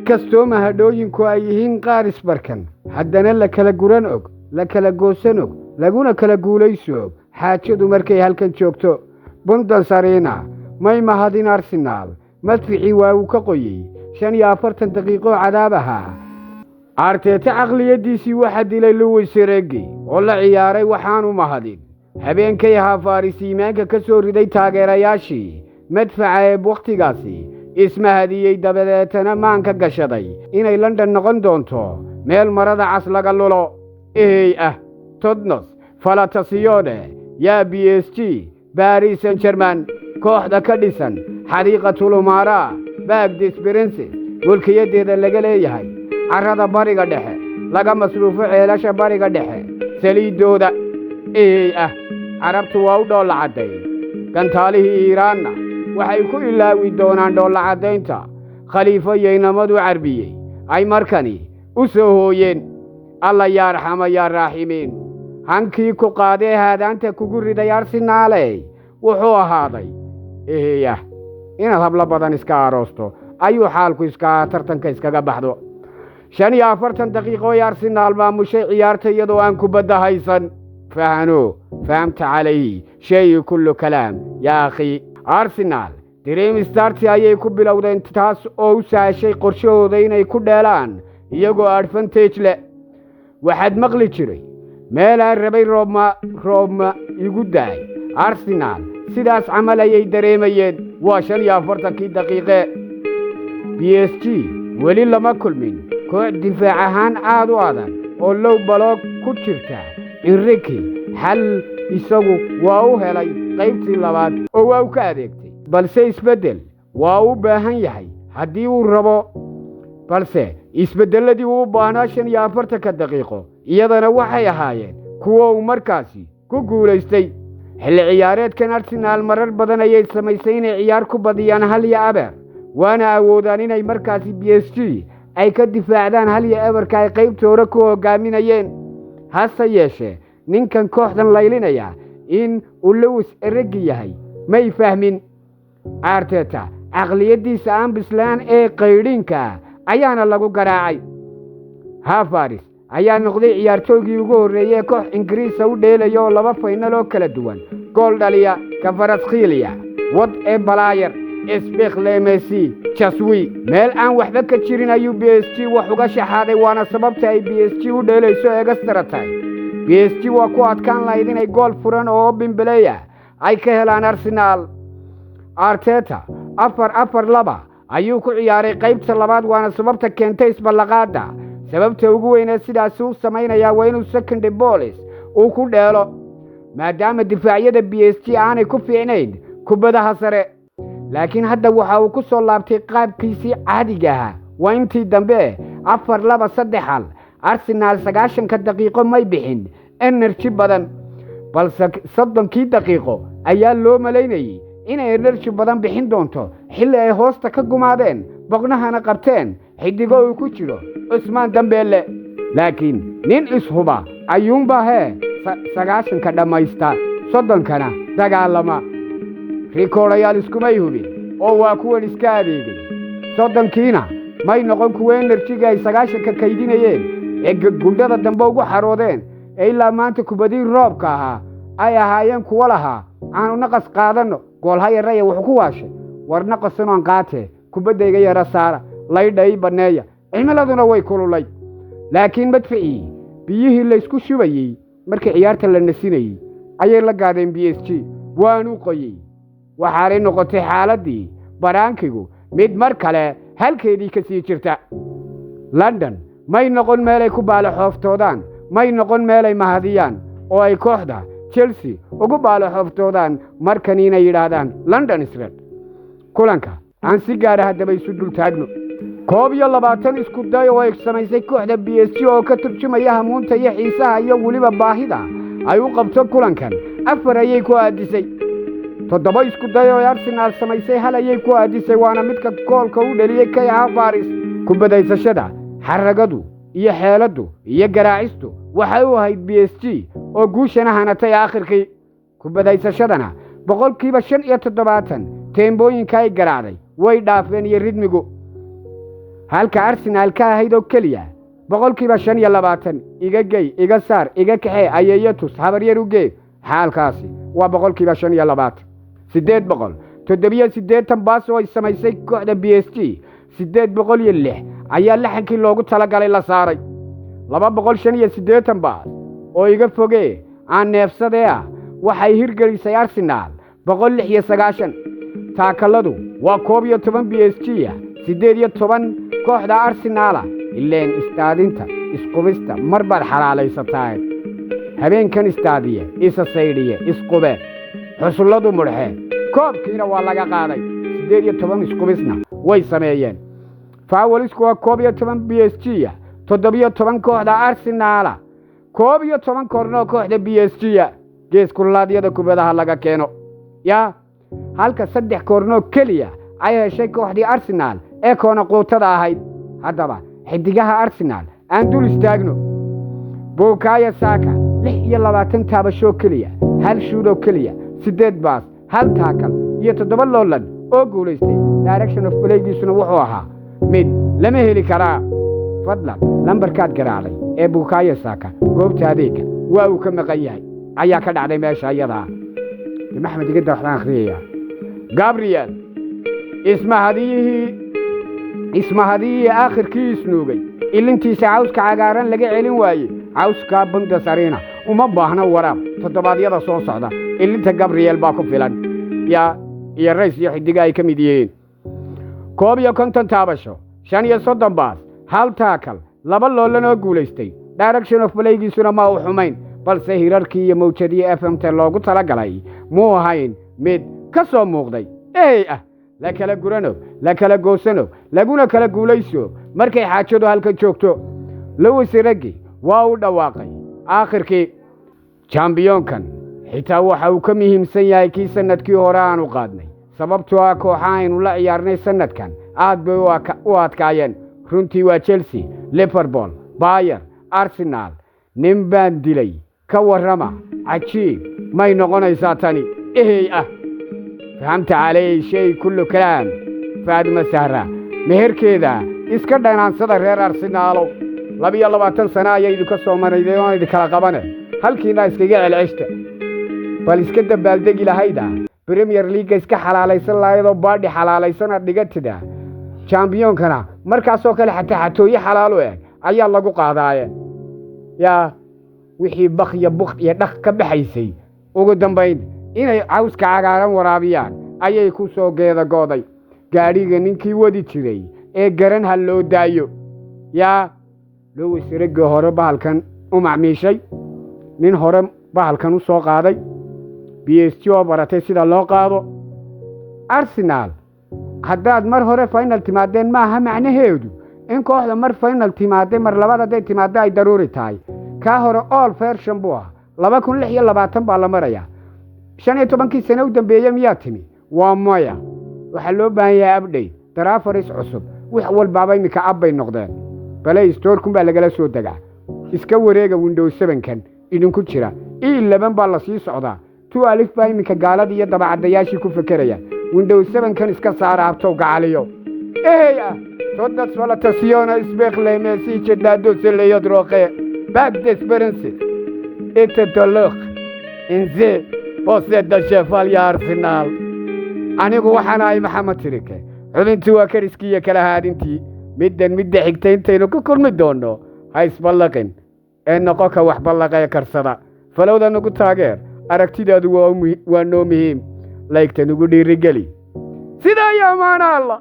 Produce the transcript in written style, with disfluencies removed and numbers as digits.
kastoo mahadhooyinku ay yihiin qaar isbarkan haddana la kala guran og la kala goosan og laguna kala guulayso og xaajadu markay halkan joogto Bundesliga may mahadin Arsenal madficii waa uu ka qoyay 45 daqiiqo cadaab ahaa Arteta aqliyadiisii waxa dilay Luis Enrique oo la ciyaaray waxaanu mahadin habeenkay ahaa Farisiimaanka ka soo riday taageerayaashii madfaca ee waqtigaasi isma hadiyay dabadeetana maanka gashaday inay London noqon doonto meel marada cas laga lulo Tottenham Galatasaray ya PSG Paris Saint-Germain kooxda ka dhisan xariiqatul umara baag disperences mulkiyadeeda laga leeyahay carrada bariga dhexe laga masruufo ceelasha bariga dhexe saliidooda carabtu waa u dhoola caday gantaalihii Iiraanna waxay ku ilaawi doonaan dhoola cadaynta khaliifo yeynamadu carbiyay ay markani u soo hooyeen alla yarxama ya raaximiin hankii ku qaaday haadaanta kugu riday Arsenal wuxuu ahaaday inaad habla badan iska aroosto ayuu xaalku iska tartanka iskaga baxdo 45 daqiiqo ay Arsenal maamushay ciyaarta iyadoo aan kubadda haysan فهمت عليه شيء كله كلام يا أخي أرسنال دريم ستارتي ayay ku bilowdeen taas oo u saashay qorshahooda inay ku dheelaan iyagoo advantage leh waxaad maqli jiray meel aan rabay Roma igu daay Arsenal sidaas camal ayay dareemayeen waa 45 daqiiqo PSG weli lama kulmin koox difaac ahaan aad u adag oo low block ku jirta Enrique hal isagu waa u helay qaybtii labaad oo waa u ka adeegtay balse isbedel waa u baahan yahay haddii uu rabo balse isbedeladii uu baahnaa 45 daqiiqo iyadana waxay ahaayeen kuwa uu markaasi ku guulaystay xilli ciyaareedkan Arsenal marar badan ayay samaysay inay ciyaar ku badiyaan hal iyo eber waana awoodaan inay markaasi PSG ay ka difaacdaan hal iyo eberka ay qaybtooda ku hogaaminayeen hase yeeshee ninkan kooxdan laylinaya in uu Luis Enrique yahay may fahmin Arteta aqliyadiisa aan bislaan ee qaydinka ayaana lagu garaacay Havertz ayaa noqday ciyaartoygii ugu horeeyay koox Ingiriis u dheelayo laba final oo kala duwan gool dhaliya Kvaratskhelia wad ee Balayer isbiqle Messi Chaswi meel aan waxba ka jirin ayuu PSG wax uga shaxaaday waana sababta ay PSG u dheelayso eegastratay PSG waa ku adkaan lahayd inay gool furan oo Bimbeleya ay ka helaan Arsenal Arteta 4-4-2 ayuu ku ciyaaray qaybta labaad waana sababta keentay isballaqaada sababta ugu weyn ee sidaas uu sameynaya waa inuu second ball uu ku dheelo maadaama difaacyada PSG aanay ku fiicnayn kubadaha sare laakiin hadda waxa uu ku soo laabtay qaabkiisii caadiga ah waa intii dambe 4-2-3 Arsenal 90 daqiiqo may bixin energy badan balse 30 daqiiqo ayaa loo maleynayay inay energy badan bixin doonto xilli ay hoosta ka gumaadeen boqnahana qabteen xidigo uu ku jiro Usman Dembele laakiin nin ishuba ayuunba 90 ka dhamaysta 30 kana dagaalama rikoolayaal iskumay hubin oo waa kuwan iska adeegay 30 kiina may noqon kuwa energy-ga ay 90 ka kaydinayeen ee gundada dambe ugu xaroodeen ilaa maanta kubadii roobka ahaa ay ahaayeen kuwa lahaa aanu naqas qaadano gool hayaraya wuxuu ku waashay war naqasano aan qaate kubadayga yara saara laydhay baneeya cimiladuna way kululay laakiin madficii biyihii la isku shubayay markii ciyaarta la nasinayay ayay la gaadeen PSG waanu qoyay waxaanay noqotay xaaladii baraankigu mid mar kale halkeedii ka sii jirta London may noqon meel ay ku baalo xooftoodaan may noqon meel ay mahadiyaan oo ay kooxda Chelsea ugu baalo xooftoodaan markan inay yiraahdaan London is red kulanka aan si gaar ah hadaba isu dul taagno 21 isku day oo ay samaysay kooxda PSG oo ka turjumaya hamuunta iyo xiisaha iyo waliba baahida ay u qabto kulankan afar ayay ku aadisay 7 isku day oo Arsenal samaysay hal ayay ku aadisay waana midka goolka u dhaliyay kay Havertz kubadaysashada xaragadu iyo xeeladu iyo garaacistu waxay u ahayd PSG oo guushana hanatay aakhirkii kubadaysashadana boqolkiiba 75 teembooyinka ay garaacday way dhaafeen iyo ridmigu halka Arsenal ka ahayd oo kaliya boqolkiiba 25 iga gey iga saar iga kaxee ayayatus habaryar u gee xaalkaasi waa boqolkiiba 25 878 baas oo ay samaysay kooxda PSG 806 ayaa laxankii loogu talagalay la saaray 285 baas oo iga fogee aan neefsadee waxay hirgelisay Arsenal 196 taakaladu waa 11 PSG 18 kooxda Arsenal ileen istaadinta isqubista marbaad xalaalaysataa habeenkan istaadiye isa saydiye isqube xusulladu mudxee koobkiina waa laga qaaday 18 isqubisna way sameeyeen faawalisku waa 11 PSG 17 kooxda Arsenal 11 korno kooxda PSG gees kulaadyada kubadaha laga keeno ya halka 3 korno kaliya ay heshay kooxdii Arsenal ee koona quutada ahayd haddaba xidigaha Arsenal aan dul istaagno Bukayo Saka 26 taabasho kaliya hal shuud oo kaliya 8 baas hal taakal iyo 7 loolan oo guuleystay direction of play-giisuna wuxuu ahaa mid lama heli karaa fadlan lambarkaad garaacday ee Bukayo Saka goobta adeega waa uu ka maqan yahay ayaa ka dhacday meesha iyada Maxamed Igada waxaan akhriyaa Gabriel ismahadii aakhirkii isnuugay ilintiisa cawska cagaaran laga celin waayey cawska Bundesliga uma baahna waraab toddobaadyada soo socda ilinta Gabriel baa ku filan iyo rays iyo xidiga ay ka mid yihiin 51 taabasho 35 baas hal taakal 2 loolan oo guuleystay direction of play-giisuna ma uu xumayn balse hirarkii iyo mawjadii FMT loogu talagalay muu ahayn mid ka soo muuqday la kala gurano la kala goosano laguna kala guulayso markay xaajadu halka joogto Lewis Regi waa uu dhawaaqay aakhirkii championkan xitaa waxa uu ka muhiimsan yahay kii sanadkii hore aan u qaadnay sababtoo ah kooxaha la ciyaarnay sanadkan aad bay u adkaayeen runtii waa Chelsea Liverpool Bayern Arsenal nin baan dilay ka warrama cajiib may noqonaysaa tani فهمت علي شيء كله كلام فادمة سهرة مهر كذا إسكندر عن صدر غير أرسنال لبي الله باتن سنة يدو كسومر يديون يدي كلاقبنا هل كنا إسكجع العشت فالإسكندر بالدقي لهيدا بريمير ليج إسك حلالي سلا يدو بادي حلالي سنة دقت ده شامبيون كنا مركز سوكل حتى يحلالوه أي الله جو قاضي يا وحي بخي بخ يدخ كبحيسي وقدام بين inay cawska cagaaran waraabiyaan ayay ku soo geeda gooday gaariga ninkii wadi jiray ee garan hal loo daayo Lewis Regi hore bahalkan u macmiishay nin hore bahalkan u soo qaaday PSG oo baratay sida loo qaado Arsenal haddaad mar hore final timaadeen maaha macnaheedu in kooxda mar final timaadeen mar labaad haday timaadeen ay daruuri tahay ka hore all version buu 2026 baa la marayaa 15 sano u dambeeyay miyaa timi waa maya waxa loo baahan yahay update tarafaris cusub wax walba imika abbay noqdeen Play Store kun baa laga soo dagaa iska wareega Windows 7 kan idinku jira 11 baa la sii socdaa 2 alif baa imika gaalada iyo dabacadayaashii ku fekeraya Windows 7 kan iska saara abto gacaliyo todas valutazione sbeqle Messi jadado seleyo droqe back desperances etadoloq inze boosda shefal ya Arsenal anigu waxaan ahay Maxamed Tirike xubintii waa kariskiya kala haadintii midda xigtay intaynu ku kulmi doono hays ballaqin noqoka wax ballaqay karsada falowda nagu taageer aragtidaadu waa noo muhiim like-ta nagu dhiirigeli sida yaamaana Allah